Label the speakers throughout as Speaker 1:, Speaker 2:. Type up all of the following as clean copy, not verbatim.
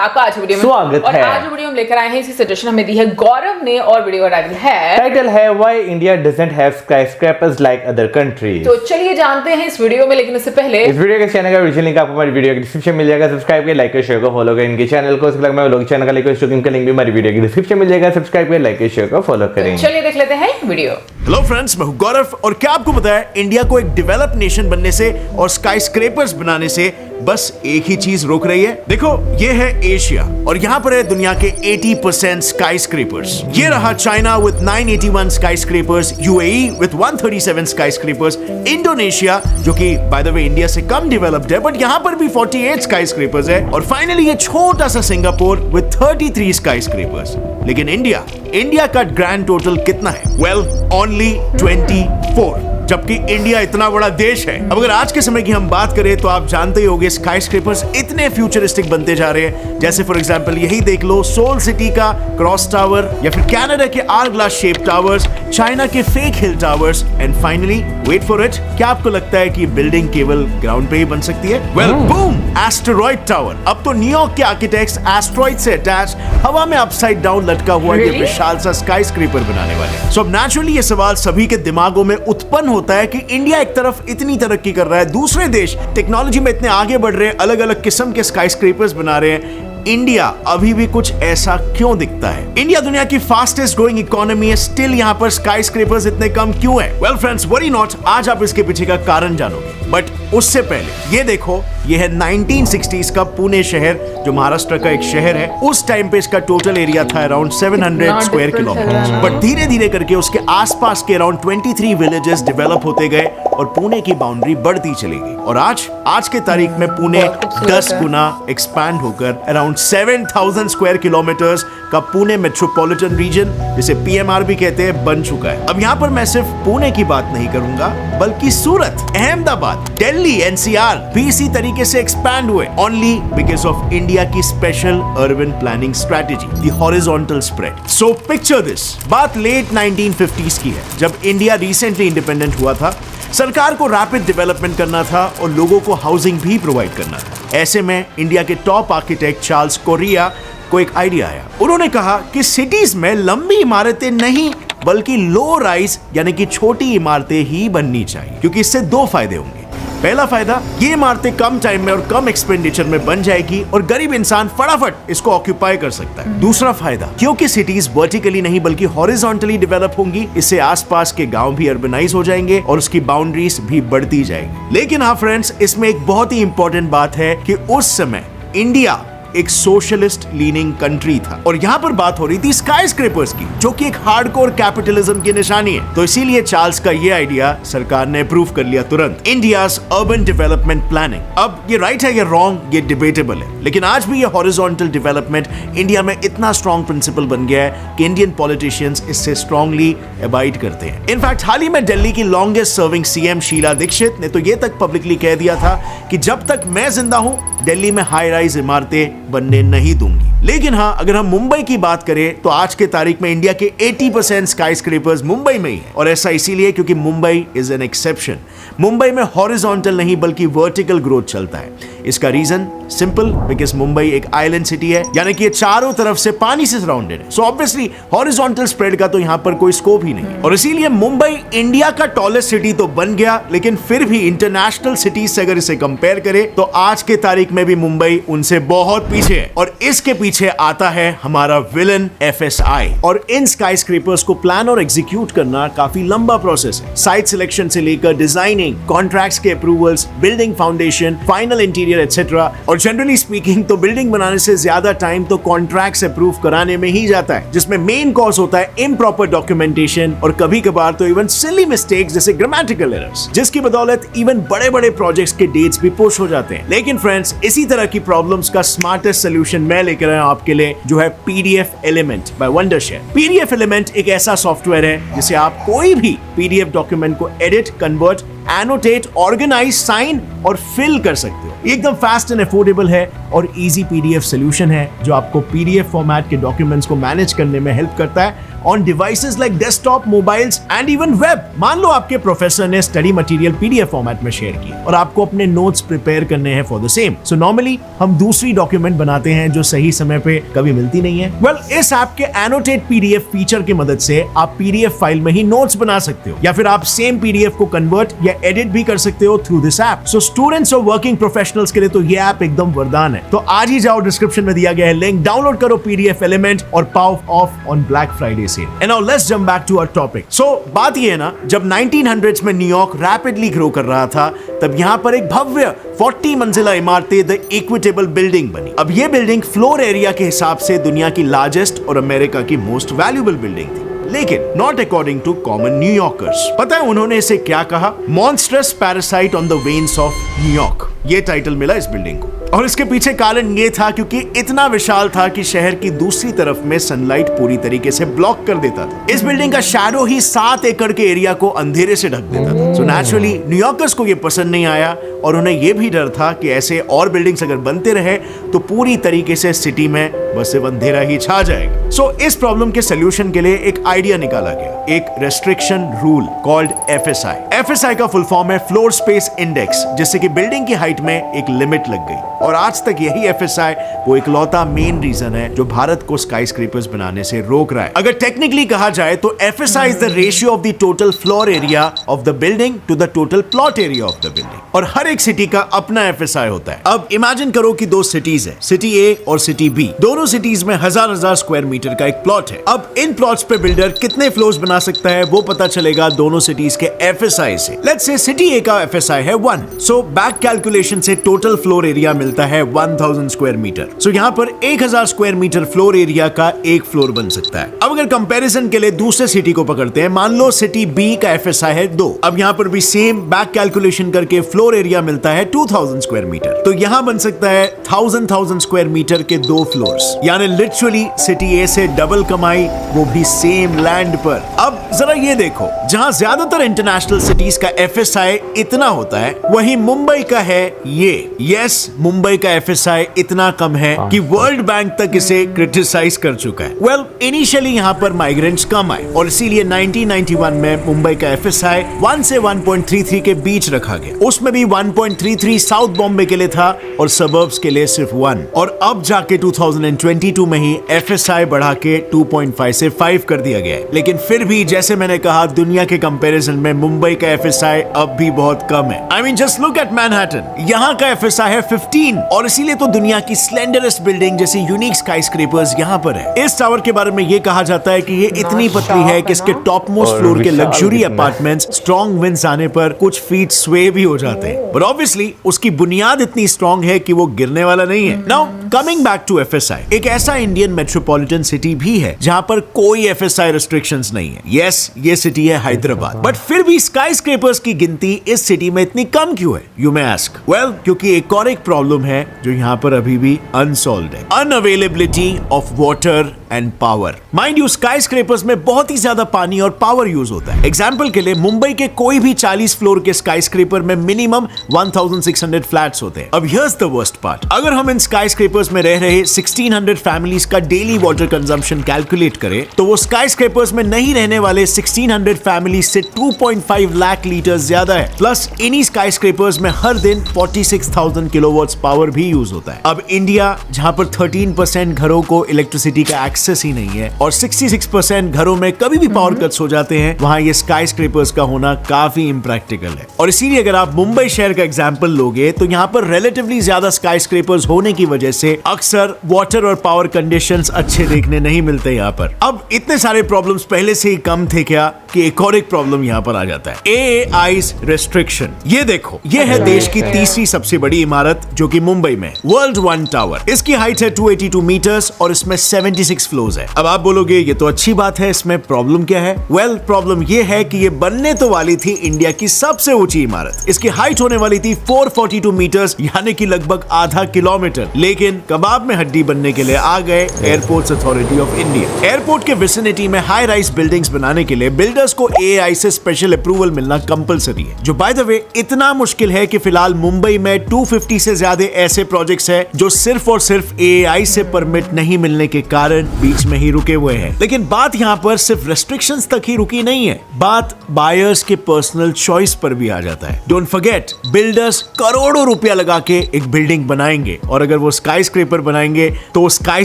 Speaker 1: आपका आज वीडियो में
Speaker 2: स्वागत है।
Speaker 1: और आज वीडियो हम लेकर आए हैं, इसी सजेशन हमें दी है गौरव ने और वीडियो का टाइटल है
Speaker 2: why India doesn't have skyscrapers like other countries.
Speaker 1: तो चलिए जानते हैं इस वीडियो में, लेकिन इससे पहले
Speaker 2: इस वीडियो के चैनल का ओरिजिनल लिंक आपको हमारी वीडियो के डिस्क्रिप्शन में मिल जाएगा। सब्सक्राइब करिए, लाइक करिए, शेयर को फॉलो करें इनके चैनल को। इसके अलावा लोग चैनल का लिंक का लिंक भी हमारी वीडियो के डिस्क्रिप्शन में मिल जाएगा। सब्सक्राइब करिए, लाइक करिए, शेयर को फॉलो करें।
Speaker 1: चलिए देख लेते हैं वीडियो।
Speaker 3: हेलो फ्रेंड्स, मैं हूं गौरव और क्या आपको पता है इंडिया को एक डेवलप्ड नेशन बनने से और स्काईस्क्रैपर्स बनाने से बस एक ही चीज रोक रही है। देखो, ये है एशिया और यहाँ पर है दुनिया के 80% स्काईस्क्रैपर्स। ये रहा China with 981 skyscrapers, UAE with 137 skyscrapers, Indonesia जो कि बाय द वे इंडिया से कम डेवलप्ड है बट यहाँ पर भी 48 स्काईस्क्रैपर्स है, और फाइनली ये छोटा सा सिंगापुर विद 33 स्काईस्क्रैपर्स। लेकिन इंडिया का ग्रैंड टोटल कितना है? वेल, ओनली 24, जबकि इंडिया इतना बड़ा देश है। अब अगर आज के समय की हम बात करें तो आप जानते ही होंगे स्काईस्क्रैपर्स इतने फ्यूचरिस्टिक बनते जा रहे हैं। जैसे फॉर एग्जांपल यही देख लो, सोल सिटी का क्रॉस टावर, या फिर कनाडा के hourglass shape towers, China के fake hill towers, and finally wait for it, क्या आपको लगता है कि बिल्डिंग केवल ग्राउंड पे ही बन सकती है? Well, boom, asteroid tower. अब तो न्यूयॉर्क के आर्किटेक्ट्स एस्टेरॉयड से अटैच हवा में अपसाइड डाउन लटका हुआ ये विशाल सा स्काईस्क्रैपर बनाने वाले हैं। सो अब नेचुरली ये सवाल सभी के दिमागों में उत्पन्न होता है कि इंडिया एक तरफ इतनी तरक्की कर रहा है, दूसरे देश टेक्नोलॉजी में इतने आगे बढ़ रहे हैं, अलग अलग किस्म के स्काईस्क्रैपर्स बना रहे हैं, इंडिया अभी भी कुछ ऐसा क्यों दिखता है? इंडिया दुनिया की फास्टेस्ट ग्रोइंग इकोनॉमी है, स्टिल यहाँ पर स्काईस्क्रैपर्स इतने कम क्यों है? वेल फ्रेंड्स, वरी नॉट, आज आप इसके पीछे का कारण जानोगे, बट उससे पहले ये देखो, ये है 1960s का पुणे शहर जो महाराष्ट्र का एक शहर है। उस टाइम पे इसका टोटल एरिया था अराउंड 700 स्क्वायर किलोमीटर, बट धीरे धीरे करके उसके आसपास के अराउंड 23 विलेजेस डेवलप होते गए और पुणे की बाउंड्री बढ़ती चली गई, और आज के तारीख में पुणे 10 गुना एक्सपैंड होकर अराउंड 7000 स्क्वायर किलोमीटर्स का पुणे मेट्रोपॉलिटन रीजन, जिसे पीएमआर भी कहते हैं, बन चुका है। अब यहाँ पर मैं सिर्फ पुणे की बात नहीं करूंगा, बल्कि सूरत, अहमदाबाद, दिल्ली, एनसीआर भी इसी तरीके से एक्सपैंड हुए, ओनली बिकॉज ऑफ इंडिया की special urban planning strategy, the horizontal spread. So picture this, बात लेट 1950s की है, जब इंडिया रिसेंटली इंडिपेंडेंट हुआ था। सरकार को रैपिड डेवलपमेंट करना था और लोगों को हाउसिंग भी प्रोवाइड करना था। ऐसे में इंडिया के टॉप आर्किटेक्ट चार्ल्स कोरिया को एक आइडिया आया। उन्होंने कहा कि सिटीज में लंबी इमारतें नहीं बल्कि लो राइज यानी कि छोटी इमारतें ही बननी चाहिए, क्योंकि इससे दो फायदे होंगे। पहला फायदा, ये इमारतें कम टाइम में और कम एक्सपेंडिचर में बन जाएगी और गरीब इंसान फटाफट इसको ऑक्यूपाई कर सकता है। दूसरा फायदा, क्योंकि सिटीज वर्टिकली नहीं बल्कि हॉरिजॉन्टली डेवलप होंगी, इससे आसपास के गांव भी अर्बनाइज हो जाएंगे और उसकी बाउंड्रीज भी बढ़ती जाएंगी। लेकिन हाँ फ्रेंड्स, इसमें एक बहुत ही इंपॉर्टेंट बात है कि उस समय इंडिया एक सोशलिस्ट लीनिंग कंट्री था और यहाँ पर बात हो रही थी स्काईस्क्रैपर्स की, जो कि एक हार्डकोर कैपिटलिज्म की निशानी है। तो इसीलिए चार्ल्स का ये आइडिया सरकार ने अप्रूव कर लिया तुरंत, इंडियाज अर्बन डेवलपमेंट प्लानिंग। अब ये राइट है या रॉन्ग, ये डिबेटेबल है, लेकिन आज भी ये हॉरिजॉन्टल डेवलपमेंट इंडिया में इतना स्ट्रॉन्ग प्रिंसिपल बन गया है कि इंडियन पॉलिटिशियंस इससे स्ट्रॉन्गली अबाइड करते हैं। इनफैक्ट हाल ही में दिल्ली की longest serving CM Sheila Dikshit ने तो ये तक पब्लिकली कह दिया था कि जब तक मैं जिंदा हूं दिल्ली में हाई राइज इमारतें बनने नहीं दूंगी। लेकिन हाँ, अगर हम मुंबई की बात करें तो आज के तारीख में इंडिया के 80% स्काईस्क्रैपर्स मुंबई में ही है, और ऐसा इसीलिए क्योंकि Mumbai is an exception. Mumbai में हॉरिजॉन्टल नहीं बल्कि वर्टिकल ग्रोथ चलता है। इसका रीजन सिंपल, बिकॉज मुंबई एक आइलैंड सिटी है, यानी कि ये चारों तरफ से पानी से सराउंडेड है। सो ऑब्वियसली हॉरिजॉन्टल स्प्रेड का तो यहाँ पर कोई स्कोप ही नहीं है, और इसीलिए मुंबई इंडिया का टॉलेस्ट सिटी तो बन गया, लेकिन फिर भी इंटरनेशनल सिटीज से अगर इसे कंपेयर करें तो आज के तारीख में भी मुंबई उनसे बहुत पीछे है। और इसके पीछे आता है हमारा विलन FSI, और इन स्काईस्क्रैपर्स को प्लान और एग्जीक्यूट करना काफी लंबा प्रोसेस है। साइट सिलेक्शन से लेकर डिजाइनिंग, कॉन्ट्रैक्ट्स के approvals, building foundation, final interior etcetera, और जनरली स्पीकिंग तो बिल्डिंग बनाने से ज्यादा टाइम तो कॉन्ट्रैक्ट्स अप्रूव कराने में ही जाता है, जिसमें मेन कॉज होता है इम्प्रॉपर डॉक्यूमेंटेशन और कभी कभार तो इवन सिली मिस्टेक्स जैसे ग्रामेटिकल एरर्स, जिसकी बदौलत इवन बड़े बड़े प्रोजेक्ट्स के डेट्स भी पुश हो जाते हैं। लेकिन फ्रेंड्स, इसी तरह की प्रॉब्लम्स का स्मार्टेस्ट सोल्यूशन मैं लेकर आया आपके लिए, जो है PDF element by Wondershare. PDF element एक ऐसा सॉफ्टवेयर है जिसे आप कोई भी PDF डॉक्यूमेंट को edit, convert annotate, organize, sign और फिल कर सकते हो। एकदम फास्ट एंड अफोर्डेबल है और इजी पीडीएफ सोल्यूशन है जो आपको पीडीएफ फॉर्मेट के डॉक्यूमेंट्स को मैनेज करने में हेल्प करता है on devices like desktop, mobiles and even web. मान लो आपके प्रोफेसर ने स्टडी मटेरियल पीडीएफ फॉर्मेट में शेयर किया और आपको अपने नोट्स प्रिपेयर करने हैं for the same. So normally हम दूसरी डॉक्यूमेंट बनाते हैं जो सही समय पे कभी मिलती नहीं है। वेल, इस ऐप के एनोटेट पीडीएफ फीचर की मदद से आप पीडीएफ फाइल में ही नोट्स बना सकते हो या फिर आप सेम पीडीएफ को कन्वर्ट या एडिट भी कर सकते हो through this app. So students और वर्किंग प्रोफेशनल्स के लिए तो ये ऐप एकदम वरदान है। तो आज ही जाओ, डिस्क्रिप्शन में दिया गया है लिंक, डाउनलोड करो पीडीएफ एलिमेंट और पाव off on black Friday sale. And now let's jump back to our topic. So बात ये है ना, जब 1900s में न्यूयॉर्क रैपिडली ग्रो कर रहा था तब यहाँ पर एक भव्य 40 मंजिला इमारतें द इक्विटेबल बिल्डिंग बनी। अब ये बिल्डिंग फ्लोर एरिया के हिसाब से दुनिया की लार्जेस्ट और अमेरिका की मोस्ट वैल्यूएबल बिल्डिंग थी, लेकिन not according to common New Yorkers. पता है उन्होंने इसे क्या कहा? Monstrous parasite on the veins of New York, ये टाइटल मिला इस बिल्डिंग को। और इसके पीछे कारण ये था क्योंकि इतना विशाल था कि शहर की दूसरी तरफ में सनलाइट पूरी तरीके से ब्लॉक कर देता था। इस बिल्डिंग का शैडो ही 7 एकड़ के एरिया को अंधेरे से ढक देता था। सो नेचुरली न्यूयॉर्कर्स को ये पसंद नहीं आया और उन्हें ये भी डर था कि ऐसे और बिल्डिंग्स अगर बनते रहे तो पूरी तरीके से सिटी में बस सिर्फ अंधेरा ही छा जाएगा। सो इस प्रॉब्लम के सोल्यूशन के लिए एक आइडिया निकाला गया, एक restriction rule called FSI। FSI का फुल फॉर्म है फ्लोर स्पेस इंडेक्स, जिससे कि बिल्डिंग की हाइट में एक लिमिट लग गई। और आज तक यही FSI वो इकलौता मेन रीजन है जो भारत को स्काईस्क्रेपर्स बनाने से रोक रहा है। अगर टेक्निकली कहा जाए तो FSI is the ratio of the total floor area of the building to the total plot area of the building. और हर एक सिटी का अपना FSI होता है। अब इमेजिन करो कि दो सिटीज है, सिटी A और सिटी B। दोनों सिटीज में हजार स्क्वायर मीटर का एक प्लॉट है। अब इन प्लॉट्स पे बिल्डर कितने फ्लोर्स बना सकता है वो पता चलेगा दोनों सिटीज के FSI से। लेट्स से सिटी A का FSI है 1, सो बैक कैलकुलेशन से टोटल फ्लोर एरिया मिलता है 1000 स्क्वायर मीटर। सो यहाँ पर 1000 स्क्वायर मीटर फ्लोर एरिया का एक फ्लोर बन सकता है। अब अगर कंपैरिजन के लिए दूसरे सिटी को पकड़ते हैं, मान लो सिटी B का FSI है 2। अब यहाँ पर भी सेम बैक कैलकुलेशन करके फ्लोर एरिया मिलता है 2000 स्क्वायर मीटर। तो यहाँ बन सकता है 1000 स्क्वायर मीटर के 2 फ्लोर्स, यानी लिटरली सिटी A से डबल कमाई, वो भी सेम लैंड पर। अब जरा ये देखो, जहां ज्यादातर इंटरनेशनल सिटीज का FSI इतना होता है, वहीं मुंबई का है ये। यस, मुंबई का FSI इतना कम है कि वर्ल्ड बैंक तक इसे क्रिटिसाइज कर चुका है। वेल, इनिशियली यहाँ पर माइग्रेंट्स कम आए और इसीलिए 1991 में मुंबई का FSI 1 से 1.33 के बीच रखा गया। उसमें भी 1.33 साउथ बॉम्बे के लिए था और सबर्ब्स के लिए सिर्फ 1। और अब जाके 2022 में ही FSI बढ़ा के 2.5 से 5 कर दिया गया है। लेकिन फिर भी जैसे मैंने कहा, दुनिया के कंपैरिजन में मुंबई का FSI अब भी बहुत कम है। I mean just look at Manhattan, यहाँ का FSI है 15 और इसीलिए तो दुनिया की स्लेंडरेस्ट बिल्डिंग जैसे यूनिक स्काईस्क्रेपर्स यहाँ पर है। इस टावर के बारे में ये कहा जाता है कि ये इतनी पतली है कि इसके टॉप मोस्ट फ्लोर के लग्जरी अपार्टमेंट्स स्ट्रॉन्ग विंड्स आने पर कुछ फीट स्वे भी हो जाते हैं। बट ऑब्वियसली उसकी बुनियाद इतनी स्ट्रॉन्ग है कि वो गिरने वाला नहीं है। Now coming back to FSI, एक ऐसा इंडियन मेट्रोपॉलिटन सिटी भी है जहां पर कोई FSI रेस्ट्रिक्शंस नहीं है। यस, ये सिटी है हैदराबाद, बट फिर भी स्काईस्क्रेपर्स की गिनती इस सिटी में इतनी कम क्यों है, यू मे आस्क। वेल, क्योंकि एक और एक प्रॉब्लम है जो यहाँ पर अभी भी अनसॉल्व्ड है, unavailability of water and power. Mind you, skyscrapers में बहुत ही ज्यादा पानी और पावर यूज होता है। एग्जांपल के लिए मुंबई के कोई भी 40 फ्लोर के स्काईस्क्रेपर में मिनिमम 1600 फ्लैट्स होते हैं। अब हियर्स द वर्स्ट पार्ट, अगर हम इन स्काईस्क्रेपर्स में रह रहे 1600 फैमिलीज का डेली वाटर कंजम्पशन कैलकुलेट करें तो वो स्काईस्क्रेपर्स में नहीं रहने वाले 1600 फैमिलीज से 2.5 लाख लीटर ज्यादा है। प्लस इन्हीं स्काईस्क्रेपर्स में हर दिन 46,000 किलोवाट्स पावर भी यूज होता है। अब इंडिया, जहां पर 13% घरों को इलेक्ट्रिसिटी का एक्सेस ही नहीं है और 66% घरों में कभी भी पावर कट्स हो जाते हैं, वहां ये स्काईस्क्रेपर्स का होना काफी इम्प्रैक्टिकल है। और इसीलिए अगर आप मुंबई शहर का एग्जांपल लोगे तो यहाँ पर रिलेटिवली ज्यादा स्काईस्क्रेपर्स होने की वजह से अक्सर वाटर और पावर कंडीशंस अच्छे देखने नहीं मिलते यहाँ पर। अब इतने सारे प्रॉब्लम्स पहले से ही कम थे क्या कि एक और एक प्रॉब्लम यहाँ पर आ जाता है, AAI's रेस्ट्रिक्शन। ये देखो, ये है देश की तीसरी सबसे बड़ी इमारत जो कि मुंबई में, वर्ल्ड वन टावर। इसकी हाइट है 282 मीटर्स और इसमें 76 फ्लोर्स है। अब आप बोलोगे ये तो अच्छी बात है, इसमें प्रॉब्लम क्या है? वेल, प्रॉब्लम ये है कि ये बनने तो वाली थी इंडिया की सबसे ऊंची इमारत। इसकी हाइट होने वाली थी 442 मीटर्स, यानी कि लगभग आधा किलोमीटर। लेकिन कबाब में हड्डी बनने के लिए आ गए airports authority of India. Airport के विसिनिटी में हाई राइज बिल्डिंग्स बनाने के लिए बिल्डर्स बिल्डर्स को एआई से स्पेशल अप्रूवल मिलना कंपलसरी है, जो बाय द वे इतना मुश्किल है कि फिलहाल मुंबई में 250 से ज्यादा ऐसे प्रोजेक्ट्स हैं जो सिर्फ और सिर्फ एआई से परमिट नहीं मिलने के कारण बीच में ही रुके हुए हैं। लेकिन बात यहाँ पर सिर्फ रेस्ट्रिक्शंस तक ही रुकी नहीं है, बात बायर्स के पर्सनल चॉइस पर भी आ जाता है। डोंट फॉरगेट, बिल्डर्स करोड़ों रुपया लगा के एक बिल्डिंग बनाएंगे और अगर वो स्काई स्क्रेपर बनाएंगे तो स्काई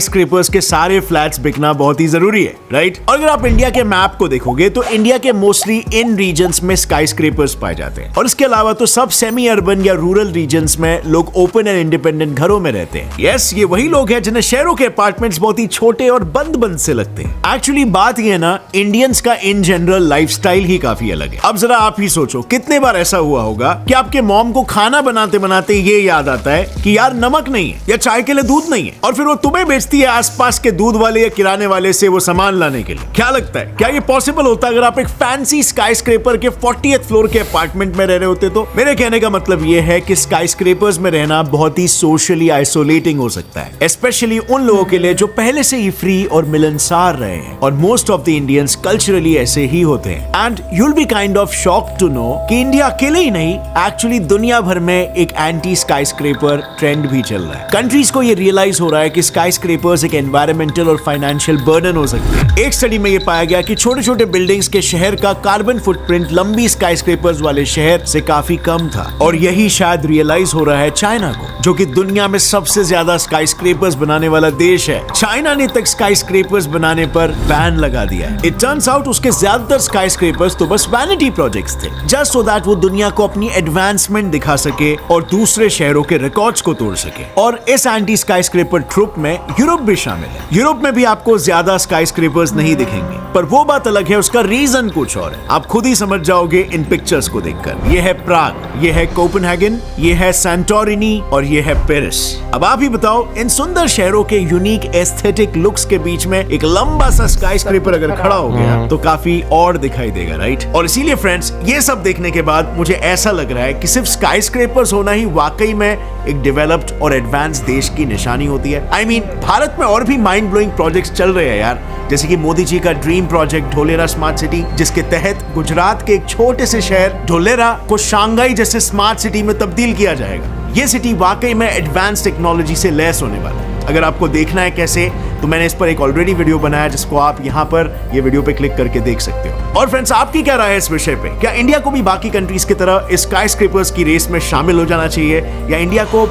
Speaker 3: स्क्रेपर्स के सारे फ्लैट्स बिकना बहुत ही जरूरी है, राइट? और अगर आप इंडिया के मैप को देखोगे तो इंडिया के मोस्टली इन रीजन्स में स्काई स्क्रेपर्स पाए जाते हैं और इसके अलावा तो सब सेमी अर्बन या रूरल रीजन्स में लोग ओपन एंड इंडिपेंडेंट घरों में रहते हैं। यस, ये वही लोग हैं जिन्हें शहरों के अपार्टमेंट्स बहुत ही छोटे और बंद बंद से लगते हैं। एक्चुअली बात ये है ना, इंडियंस का इन जनरल लाइफस्टाइल ही काफी अलग है। अब जरा आप ही सोचो, कितने बार ऐसा हुआ होगा कि आपके मॉम को खाना बनाते बनाते ये याद आता है कि यार नमक नहीं है या चाय के लिए दूध नहीं है, और फिर वो तुम्हें बेचती है आसपास के दूध वाले या किराने वाले से वो सामान लाने के लिए। क्या लगता है, क्या ये पॉसिबल होता अगर आप एक फैंसी स्काई स्क्रेपर के 40th फ्लोर के अपार्टमेंट में रह रहे होते? तो मेरे कहने का मतलब ये है कि स्काई स्क्रेपर्स में रहना बहुत ही सोशली आइसोलेटिंग हो सकता है, स्पेशली उन लोगों के लिए जो पहले से ही फ्री और मिलनसार रहे हैं, और most of the Indians culturally ऐसे ही होते हैं। And you'll be kind of shocked to know कि इंडिया अकेले ही नहीं, एक्चुअली दुनिया भर में एक एंटी स्काई स्क्रेपर ट्रेंड भी चल रहा है। कंट्रीज को ये रियलाइज हो रहा है कि स्काई स्क्रेपर्स एक एनवायरमेंटल और फाइनेंशियल बर्डन हो सकते हैं। एक स्टडी में ये पाया गया कि छोटे छोटे बिल्डिंग्स के शहर का कार्बन फुटप्रिंट लंबी स्काई स्क्रेपर्स वाले शहर से काफी कम था, और यही शायद रियलाइज हो रहा है चाइना को, जो कि दुनिया में सबसे ज्यादा स्काई स्क्रेपर्स बनाने वाला देश है। चाइना ने तक स्काई स्क्रेपर्स बनाने पर बैन लगा दिया है। इट टर्न्स आउट उसके ज्यादातर स्काई स्क्रेपर्स तो बस वैनिटी प्रोजेक्ट्स थे, जस्ट सो दैट वो दुनिया को अपनी एडवांसमेंट दिखा सके और दूसरे शहरों के रिकॉर्ड्स को तोड़ सके। और इस एंटी स्काई स्क्रेपर ट्रुप में यूरोप भी शामिल है। यूरोप में भी आपको ज्यादा स्काई स्क्रेपर्स नहीं दिखेंगे, पर वो बात अलग है, उसका रीजन कुछ और है। आप खुद ही समझ जाओगे इन पिक्चर्स को देखकर। ये है प्राग, ये है कोपेनहेगन, ये है सैंटोरिनी और ये है पेरिस। अब आप ही बताओ, इन सुंदर शहरों के यूनिक एस्थेटिक लुक्स के बीच में एक लंबा सा स्काई स्क्रेपर अगर खड़ा हो गया तो काफी और दिखाई देगा, राइट? और इसीलिए फ्रेंड्स, ये सब देखने के बाद मुझे ऐसा लग रहा है कि सिर्फ स्काई स्क्रेपर्स होना ही वाकई में एक डेवलप्ड और एडवांस देश की निशानी होती है। I mean, भारत में और भी माइंड ब्लोइंग प्रोजेक्ट्स चल रहे हैं यार, जैसे कि मोदी जी का dream project Dholera smart city, जिसके तहत गुजरात के एक छोटे से शहर ढोलेरा को शंघाई जैसे स्मार्ट सिटी में तब्दील किया जाएगा। ये सिटी वाकई में एडवांस टेक्नोलॉजी से लैस होने वाला है। अगर आपको देखना है कैसे, तो मैंने इस पर एक ऑलरेडी वीडियो बनाया, जिसको आप यहाँ पर ये वीडियो पे क्लिक करके देख सकते हो। और फ्रेंड्स, आपकी क्या राय है इस विषय पे? क्या इंडिया को भी बाकी कंट्रीज की तरह इस स्काई स्क्रेपर्स की रेस में शामिल हो जाना चाहिए, या इंडिया को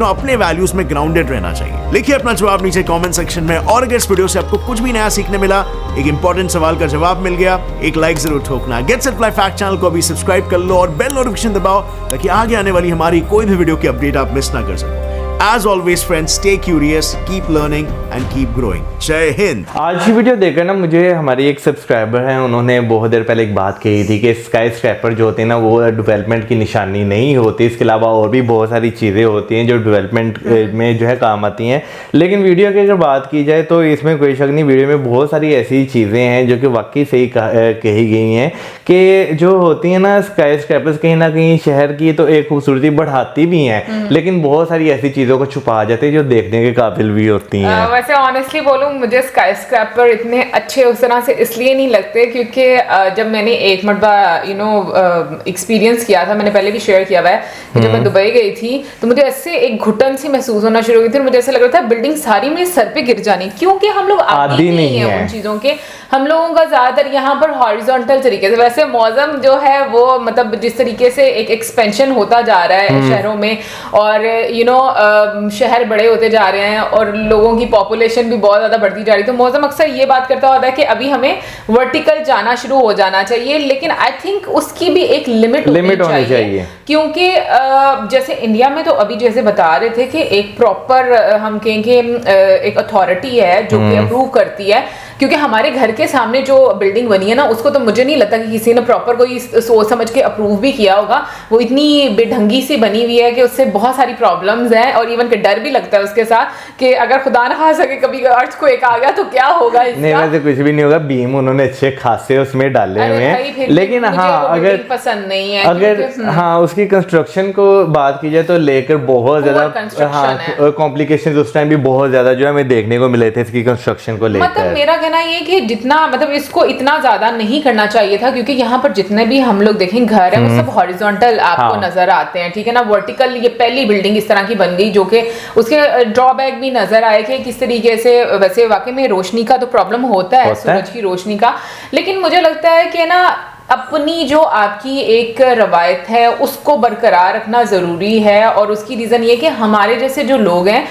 Speaker 3: अपने वैल्यूज में ग्राउंडेड रहना चाहिए? लिखिए अपना जवाब नीचे कमेंट सेक्शन में। और अगर इस वीडियो से आपको कुछ भी नया सीखने मिला, एक इंपॉर्टेंट सवाल का जवाब मिल गया, एक लाइक जरूर ठोकना। Gets it live fact channel को अभी सब्सक्राइब कर लो और बेल नोटिफिकेशन दबाओ, ताकि आगे आने वाली हमारी कोई भी वीडियो की अपडेट आप मिस ना कर सको। As always friends, stay curious, keep learning and keep growing. जय हिंद।
Speaker 2: आज की वीडियो देखकर ना मुझे हमारी एक सब्सक्राइबर हैं, उन्होंने बहुत देर पहले एक बात कही थी कि स्काई स्क्रैपर जो होते हैं ना, वो डेवलपमेंट की निशानी नहीं होती। इसके अलावा और भी बहुत सारी चीज़ें होती हैं जो डेवलपमेंट में जो है काम आती हैं। लेकिन वीडियो की अगर बात की जाए तो इसमें कोई शक नहीं, वीडियो में बहुत सारी ऐसी चीज़ें हैं जो कि वाकई सही कही गई हैं कि जो होती हैं ना स्काई स्क्रैपर्स, कहीं ना कहीं शहर की तो एक खूबसूरती बढ़ाती भी हैं, लेकिन बहुत सारी ऐसी चीज़ों को छुपा जाते हैं जो देखने के काबिल भी होती हैं।
Speaker 1: वैसे ऑनेस्टली बोलूं, मुझे स्काई स्क्रैपर इतने अच्छे उस तरह से इसलिए नहीं लगते क्योंकि जब मैंने एक मरतबा एक्सपीरियंस किया था, मैंने पहले भी शेयर किया हुआ है, जब मैं दुबई गई थी तो मुझे ऐसे एक घुटन सी महसूस होना शुरू हुई थी। मुझे ऐसा लग रहा था बिल्डिंग सारी मेरे सर पे गिर जानी, क्योंकि हम लोग आदी नहीं है उन चीज़ों के। हम लोगों का ज़्यादातर यहाँ पर हॉरिजॉन्टल तरीके से, वैसे मौसम जो है वो मतलब जिस तरीके से एक एक्सपेंशन होता जा रहा है शहरों में, और शहर बड़े होते जा रहे हैं और लोगों की पॉपुलेशन भी बहुत ज़्यादा बढ़ती जा रही है, तो मौसम अक्सर ये बात करता होता है कि अभी हमें वर्टिकल जाना शुरू हो जाना चाहिए। लेकिन आई थिंक उसकी भी एक लिमिट होनी चाहिए, क्योंकि जैसे इंडिया में तो अभी जैसे बता रहे थे कि एक प्रॉपर हम कहेंगे एक अथॉरिटी है जो कि अप्रूव करती है, क्योंकि हमारे घर के सामने जो बिल्डिंग बनी है ना, उसको तो मुझे नहीं लगता कि किसी ने प्रॉपर कोई सोच समझ के अप्रूव भी किया होगा। वो इतनी बेढंगी सी बनी हुई है कि उससे बहुत सारी प्रॉब्लम्स हैं, और इवन के डर भी लगता है उसके साथ कि अगर खुदा ना खासा के कभी अर्थक्वेक आ गया तो क्या होगा इसका।
Speaker 2: नहीं, वैसे कुछ भी नहीं होगा, बीम उन्होंने अच्छे खासे उसमें डाले हुए हैं। लेकिन हाँ, अगर
Speaker 1: पसंद नहीं है,
Speaker 2: अगर हाँ उसकी कंस्ट्रक्शन को बात की जाए तो लेकर बहुत ज्यादा हाँ कॉम्प्लिकेशंस उस टाइम भी बहुत ज्यादा जो है हमें देखने को मिले थे इसकी कंस्ट्रक्शन को लेकर।
Speaker 1: मतलब मेरा कहना ये कि जितना इतना मतलब इसको इतना ज्यादा नहीं करना चाहिए था, क्योंकि यहाँ पर जितने भी हम लोग देखें घर है वो सब हॉरिजॉन्टल आपको नजर आते हैं, ठीक है ना। वर्टिकल ये पहली बिल्डिंग इस तरह की बन गई, जो कि उसके ड्रॉबैक भी नजर आए कि किस तरीके से, वैसे वाकई में रोशनी का तो प्रॉब्लम होता है सूरज की रोशनी का, लेकिन मुझे लगता है कि ना अपनी जो आपकी एक रवायत है उसको बरकरार रखना ज़रूरी है। और उसकी रीज़न ये कि हमारे जैसे जो लोग हैं,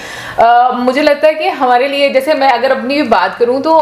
Speaker 1: मुझे लगता है कि हमारे लिए, जैसे मैं अगर अपनी भी बात करूं तो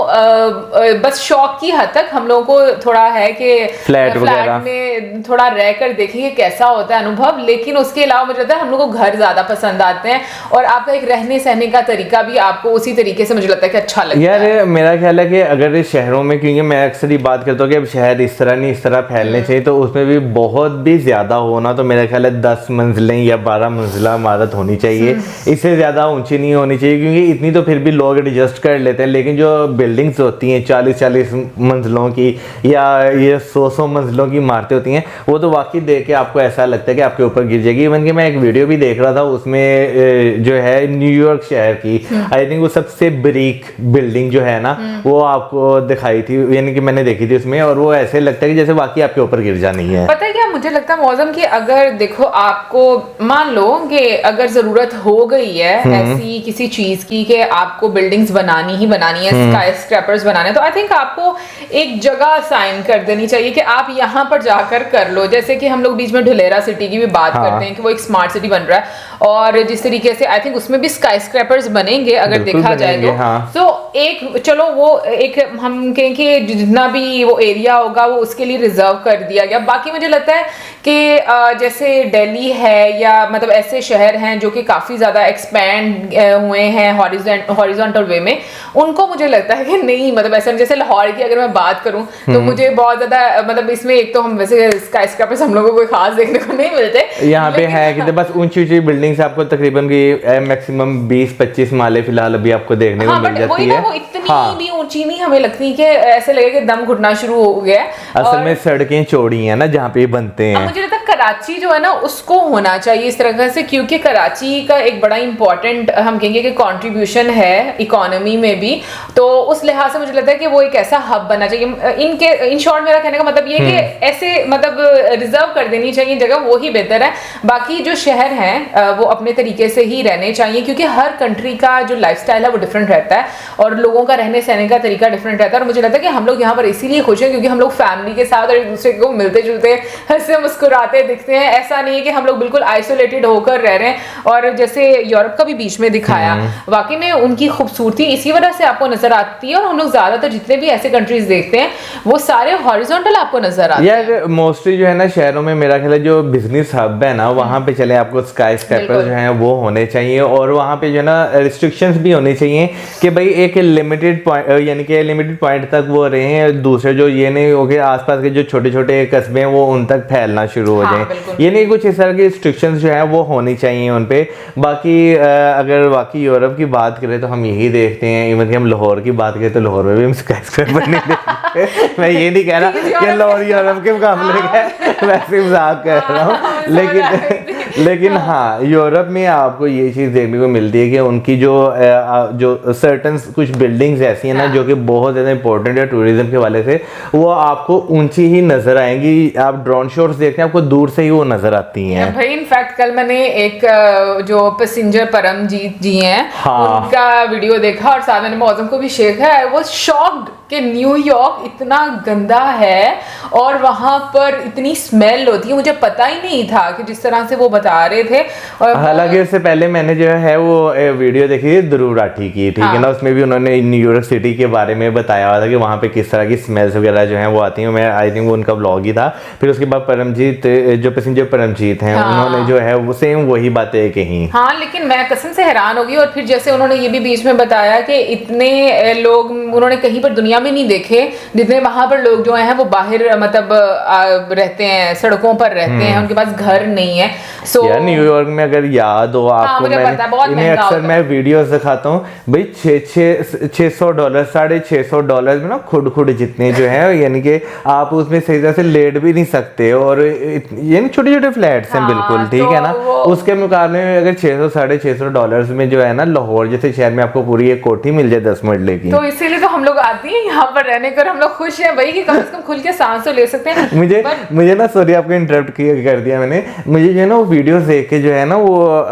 Speaker 1: बस शौक की हद तक हम लोगों को थोड़ा है कि फ्लैट में थोड़ा रह कर देखेंगे कैसा होता है अनुभव, लेकिन उसके अलावा मुझे लगता है हम लोग को घर ज़्यादा पसंद आते हैं और आपका एक रहने सहने का तरीका भी आपको उसी तरीके से मुझे लगता है कि अच्छा लगता है।
Speaker 2: यार मेरा ख्याल है कि अगर शहरों में, क्योंकि मैं अक्सर ही बात करता हूँ कि अब शहर इस तरह नहीं इस तरह फैलने चाहिए, तो उसमें भी बहुत भी ज्यादा होना, तो मेरा ख्याल है 10 मंजिलें या 12 मंजिला इमारत होनी चाहिए, इससे ज्यादा ऊंची नहीं होनी चाहिए, क्योंकि इतनी तो फिर भी लोग एडजस्ट कर लेते हैं। लेकिन जो बिल्डिंग्स होती हैं 40-40 मंजिलों की या ये 100-100 मंजिलों की इमारतें होती हैं, वो तो वाकई देख के आपको ऐसा लगता है कि आपके ऊपर गिर जाएगी। इवन कि मैं एक वीडियो भी देख रहा था, उसमें जो है न्यूयॉर्क शहर की आई थिंक वो सबसे बरीक बिल्डिंग जो है ना, वो आपको दिखाई थी, यानी कि मैंने देखी थी उसमें, और वो ऐसे लगता है कि जैसे वाकई आपके ऊपर गिर जानी है।
Speaker 1: पता है क्या मुझे लगता है मौसम की, अगर देखो आपको मान लो कि अगर जरूरत हो गई है ऐसी किसी चीज की कि आपको बिल्डिंग्स बनानी ही बनानी है, स्काई स्क्रैपर्स बनाने, तो आई थिंक आपको एक जगह साइन कर देनी चाहिए कि आप यहाँ पर जाकर कर लो। जैसे कि हम लोग बीच में ढुलेरा सिटी की भी बात करते हैं कि वो एक स्मार्ट सिटी बन रहा है, और जिस तरीके से आई थिंक उसमें भी स्काई स्क्रैपर्स बनेंगे अगर देखा जाए तो एक चलो वो एक हम कहें कि जितना भी वो एरिया होगा वो उसके लिए रिजर्व कर दिया गया। बाकी मुझे लगता है कि जैसे दिल्ली है या मतलब ऐसे शहर हैं जो कि काफ़ी ज़्यादा एक्सपैंड हुए हैं हॉरिजॉन्टल वे में, उनको मुझे लगता है कि नहीं, मतलब ऐसा जैसे लाहौर की अगर मैं बात करूं तो मुझे बहुत ज़्यादा मतलब इसमें एक तो हम वैसे स्काई स्क्रैपर्स हम लोगों को कोई खास देखने को नहीं मिलते
Speaker 2: यहाँ पे है कि बस ऊंची ऊंची बिल्डिंग्स आपको तकरीबन मैक्सिमम 20-25 माले फिलहाल अभी आपको देखने को मिल जाती है।
Speaker 1: वो इतनी भी ऊंची नहीं हमें लगती कि ऐसे लगे कि दम घुटना शुरू हो गया।
Speaker 2: असल में सड़कें चौड़ी हैं ना जहाँ पे बनते हैं।
Speaker 1: मुझे लगता है कराची जो है ना उसको होना चाहिए इस तरह से, क्योंकि कराची का एक बड़ा इंपॉर्टेंट हम कहेंगे कि कंट्रीब्यूशन है इकोनॉमी में भी, तो उस लिहाज से मुझे लगता है कि वो एक ऐसा हब बनना चाहिए। इन शॉर्ट मेरा कहने का मतलब ये कि ऐसे मतलब रिजर्व कर देनी चाहिए जगह, वो ही बेहतर है। बाकी जो शहर हैं वो अपने तरीके से ही रहने चाहिए, क्योंकि हर कंट्री का जो लाइफस्टाइल है वो डिफरेंट रहता है और लोगों का रहने सहने का तरीका डिफरेंट रहता है। और मुझे लगता है कि हम लोग यहाँ पर इसीलिए खुश हैं क्योंकि हम लोग फैमिली के साथ और एक दूसरे को मिलते जुलते हंसते मुस्कुराते दिखते हैं। ऐसा नहीं है कि हम लोग बिल्कुल आइसोलेटेड होकर रह रहे हैं। और जैसे यूरोप का भी बीच में दिखाया, वाकई में उनकी खूबसूरती इसी वजह से आपको नजर आती है। और हम लोग ज्यादातर जितने भी ऐसे कंट्रीज देखते हैं वो सारे हॉरिजॉन्टल आपको नजर आते हैं।
Speaker 2: यार मोस्टली जो है ना शहरों में मेरा ख्याल है जो बिजनेस हब है ना वहाँ पे चले आपको स्काई स्क्रैपर्स जो हैं वो होने चाहिए, और वहाँ पे जो है ना रिस्ट्रिक्शंस भी होनी चाहिए कि भाई एक लिमिटेड पॉइंट, यानी कि लिमिटेड पॉइंट तक वो रहे हैं, दूसरे जो ये नहीं हो कि आसपास के जो छोटे छोटे कस्बे हैं वो उन तक फैलना शुरू हो जाए। ये नहीं, कुछ इस तरह की रिस्ट्रिक्शंस जो है वो होनी चाहिए उन पे। बाकी अगर बाकी यूरोप की बात करें तो हम यही देखते हैं, इवन कि हम लाहौर की बात करें तो लाहौर में भी हम स्काई स्क्रैपर नहीं देखते। मैं ये नहीं कह रहा कि लाहौर यूरोप के मुकाबले का, वैसे मजाक कर रहा हूँ, लेकिन हाँ यूरोप में आपको ये चीज़ देखने को मिलती है कि उनकी जो सर्टन कुछ बिल्डिंग्स ऐसी हैं ना जो कि बहुत ज़्यादा इंपॉर्टेंट है टूरिज्म के वाले से, वो आपको ऊंची ही नजर आएंगी। आप ड्रोन शॉट्स देखते हैं आपको दूर से ही वो नजर आती हैं।
Speaker 1: भाई इनफैक्ट कल मैंने एक जो पैसेंजर परमजीत जी हैं उनका वीडियो देखा और साथ मैंने मौसम को भी शेयर किया। आई वाज शॉक्ड कि न्यूयॉर्क इतना गंदा है और वहां पर इतनी स्मेल होती है, मुझे पता ही नहीं था कि जिस तरह से वो बता रहे थे। और
Speaker 2: हालांकि उससे पहले मैंने जो है वो वीडियो देखी थी ध्रुव राठी की, ठीक है ना, उसमें भी उन्होंने न्यूयॉर्क सिटी के बारे में बताया हुआ था कि वहाँ पे किस तरह की स्मेल्स वगैरह जो हैं वो आती हैं। मैं आई थिंक वो उनका ब्लॉग ही था। फिर उसके बाद परमजीत जो पैसेंजर परमजीत हैं उन्होंने जो है वो सेम वही बातें कही।
Speaker 1: हाँ, लेकिन मैं कसम से हैरान होगी। और फिर जैसे उन्होंने ये भी बीच में बताया कि इतने लोग उन्होंने कहीं पर दुनिया में नहीं देखे जितने वहां पर लोग जो हैं वो बाहर मतलब रहते हैं, सड़कों पर रहते हैं, उनके पास घर नहीं है। So,
Speaker 2: यार न्यूयॉर्क में अगर याद हो आपको,
Speaker 1: मुझे पता है, बहुत
Speaker 2: इन्हें
Speaker 1: महंगा
Speaker 2: अक्सर
Speaker 1: होता
Speaker 2: मैं वीडियोस दिखाता हूँ भाई, $600 $650 में ना खुद जितने जो है, यानी कि आप उसमें सही तरह से लेट भी नहीं सकते, और यानी छोटे छोटे फ्लैट्स हैं बिल्कुल, ठीक है ना। उसके मुकाबले में अगर $600-650 में जो है ना, लाहौर जैसे शहर में आपको पूरी एक कोठी मिल जाए 10 मरले की।
Speaker 1: तो इसीलिए तो हम लोग आते हैं यहाँ पर रहने कर, हम लोग खुश हैं भाई कि कम से कम खुल के सांस तो ले सकते हैं।
Speaker 2: मुझे ना, सॉरी आपको इंटरप्ट कर दिया मैंने, मुझे जो है ना वो वीडियोस देख के जो है ना वो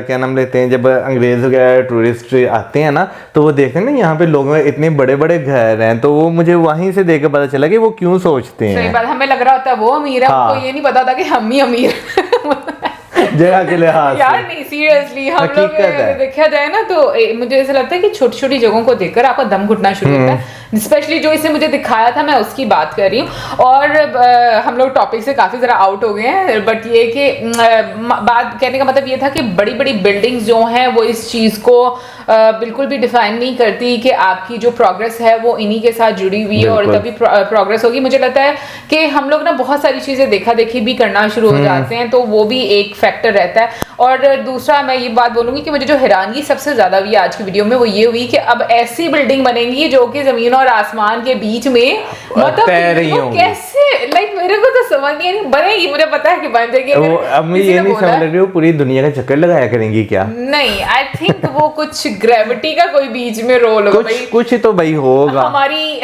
Speaker 2: क्या नाम लेते हैं, जब अंग्रेज वगैरह टूरिस्ट आते हैं ना, तो वो देखते हैं ना यहाँ पे लोगों में इतने बड़े बड़े घर हैं, तो वो मुझे वहीं से देख के पता चला कि वो क्यों सोचते हैं।
Speaker 1: सही बात, हमें लग रहा होता है वो अमीर है, उनको ये नहीं पता था कि हम ही अमीर
Speaker 2: जगह के लिहाज
Speaker 1: यार नहीं, सीरियसली हम लोग देखा जाए ना तो मुझे ऐसा लगता है कि छोटी छोटी जगहों को देखकर आपका दम घुटना शुरू होता है, स्पेशली जो इसे मुझे दिखाया था, मैं उसकी बात कर रही हूँ। और हम लोग टॉपिक से काफी जरा आउट हो गए हैं, बट ये कि बात कहने का मतलब ये था कि बड़ी बड़ी बिल्डिंग्स जो हैं वो इस चीज को बिल्कुल भी डिफाइन नहीं करती कि आपकी जो प्रोग्रेस है वो इन्हीं के साथ जुड़ी हुई है और तभी प्रोग्रेस होगी। मुझे लगता है कि हम लोग ना बहुत सारी चीजें देखा देखी भी करना शुरू हो जाते हैं, तो वो भी एक फैक्टर रहता है। और दूसरा मैं ये बात बोलूंगी कि मुझे जो हैरानगी सबसे ज्यादा हुई आज की वीडियो में वो ये हुई कि अब ऐसी बिल्डिंग बनेंगी जो कि जमीन और आसमान के बीच में, मतलब कैसे, लाइक मेरे को तो समझ नहीं बनेगी, मुझे पता है कि बन जाएगी।
Speaker 2: अब मैं ये नहीं समझ रही हूँ पूरी दुनिया का चक्कर लगाया करेंगी क्या?
Speaker 1: नहीं, आई थिंक वो कुछ ग्रेविटी का कोई बीच में रोल होगा,
Speaker 2: कुछ तो भाई होगा।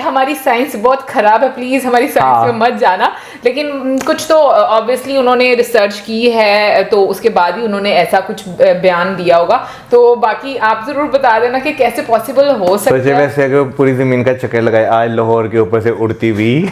Speaker 1: हमारी साइंस बहुत खराब है, प्लीज हमारी साइंस में मत जाना, लेकिन कुछ तो ऑब्वियसली उन्होंने रिसर्च की है, तो उसके बाद ही उन्होंने ऐसा कुछ बयान दिया होगा। तो बाकी आप जरूर बता देना कि कैसे पॉसिबल हो सकता है।
Speaker 2: वैसे अगर पूरी जमीन का चक्कर लगाए, आज लाहौर के ऊपर से उड़ती हुई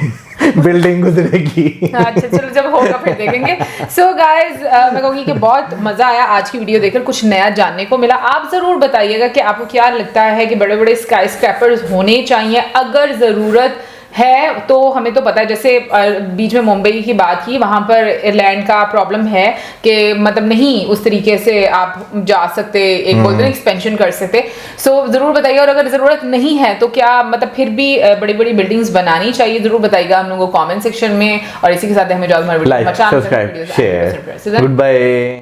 Speaker 2: बिल्डिंग गुजरेगी।
Speaker 1: अच्छा चलो, जब होगा फिर देखेंगे। सो गाइज, मैं कहूँगी कि बहुत मजा आया आज की वीडियो देखकर, कुछ नया जानने को मिला। आप जरूर बताइएगा कि आपको क्या लगता है कि बड़े बड़े स्काई स्क्रैपर्स होने चाहिए, अगर जरूरत है तो। हमें तो पता है, जैसे बीच में मुंबई की बात की, वहां पर लैंड का प्रॉब्लम है कि मतलब नहीं उस तरीके से आप जा सकते, एक बोलते हैं एक्सपेंशन कर सकते। सो जरूर बताइए, और अगर जरूरत नहीं है तो क्या मतलब फिर भी बड़ी बड़ी बिल्डिंग्स बनानी चाहिए, जरूर बताइएगा हम लोगों को कमेंट सेक्शन में। और इसी के साथ हमें जो
Speaker 2: like, subscribe, share, good bye.